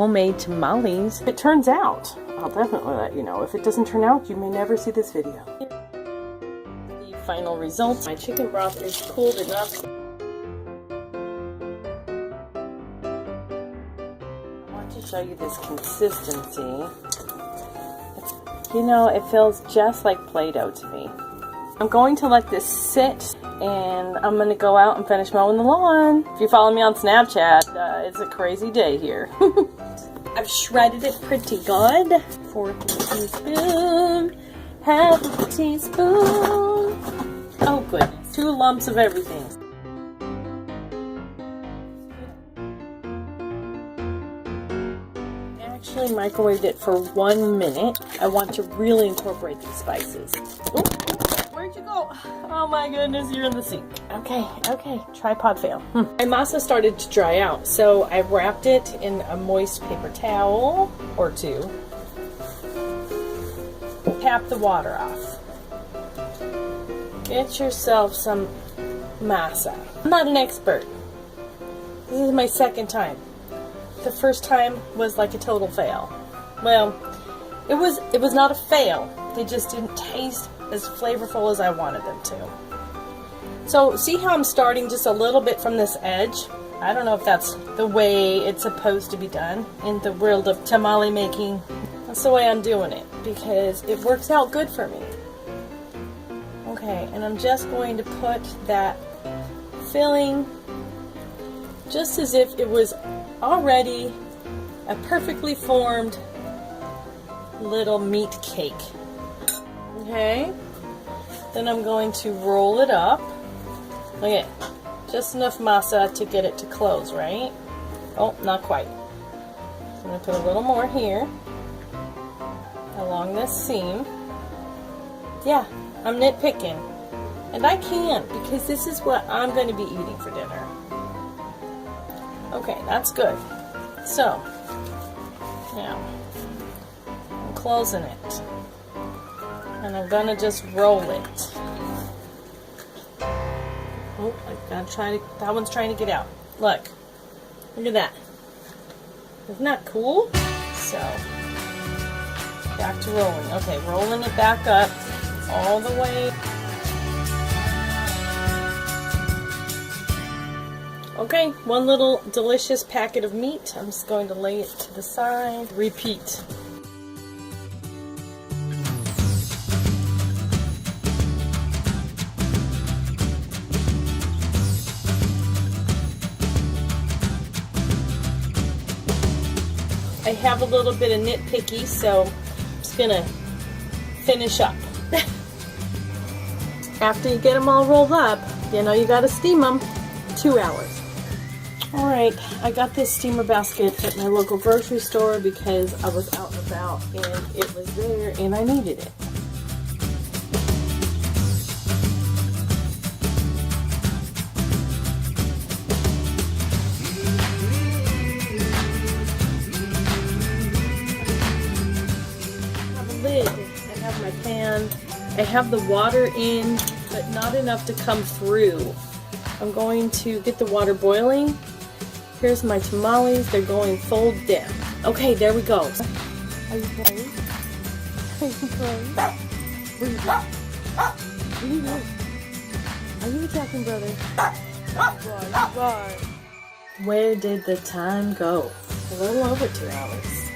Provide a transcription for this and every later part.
Homemade tamales. If it turns out, I'll definitely let you know. If it doesn't turn out, you may never see this video. The final results. My chicken broth is cooled enough. I want to show you this consistency. You know, it feels just like Play-Doh to me. I'm going to let this sit, and I'm going to go out and finish mowing the lawn. If you follow me on Snapchat, it's a crazy day here. I've shredded it pretty good. 4th teaspoon, half a teaspoon. Oh goodness, 2 lumps of everything. I actually microwaved it for 1 minute. I want to really incorporate these spices. Ooh, where'd you go? Oh my goodness, you're in the sink. Okay, tripod fail. My masa started to dry out, so I wrapped it in a moist paper towel or 2. Tap the water off. Get yourself some masa. I'm not an expert. This is my 2nd time. The first time was like a total fail. Well, it was not a fail. They just didn't taste as flavorful as I wanted them to. So see how I'm starting just a little bit from this edge? I don't know if that's the way it's supposed to be done in the world of tamale making. That's the way I'm doing it because it works out good for me. Okay, and I'm just going to put that filling just as if it was already a perfectly formed little meat cake. Okay, then I'm going to roll it up. Look at it. Just enough masa to get it to close, right? Oh, not quite. So I'm going to put a little more here along this seam. Yeah, I'm nitpicking. And I can because this is what I'm going to be eating for dinner. Okay, that's good. So, now, I'm closing it. And I'm gonna just roll it. Oh, I gotta try to, that one's trying to get out. Look at that. Isn't that cool? So, back to rolling. Okay, rolling it back up all the way. Okay, one little delicious packet of meat. I'm just going to lay it to the side. Repeat. I have a little bit of nitpicky, so I'm just gonna finish up. After you get them all rolled up, you know you gotta steam them 2 hours. Alright, I got this steamer basket at my local grocery store because I was out and about and it was there and I needed it. I have my pan. I have the water in, but not enough to come through. I'm going to get the water boiling. Here's my tamales. They're going fold down. Okay, there we go. Are you ready? Are you ready? Where are you going? Where are you going? Are you attacking, brother? Bye. Where did the time go? A little over 2 hours.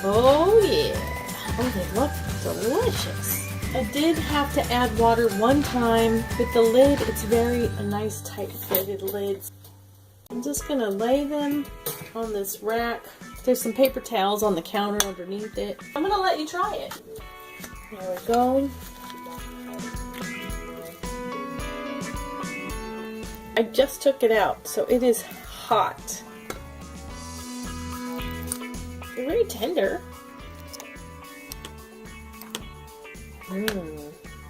Oh yeah. Oh, they look delicious. I did have to add water one time with the lid. It's a nice tight fitted lid. I'm just gonna lay them on this rack. There's some paper towels on the counter underneath it. I'm gonna let you try it. There we go. I just took it out, so it is hot. They're very tender.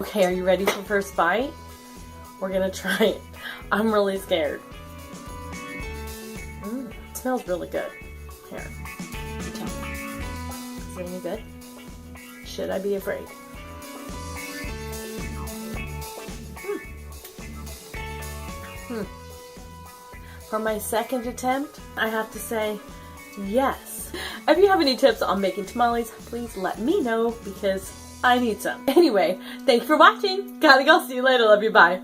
Okay, are you ready for first bite? We're gonna try it. I'm really scared. It smells really good. Here, you tell me. Is it any good? Should I be afraid? For my second attempt, I have to say Yes. If you have any tips on making tamales, please let me know because I need some. Anyway, thanks for watching. Gotta go. See you later. Love you. Bye.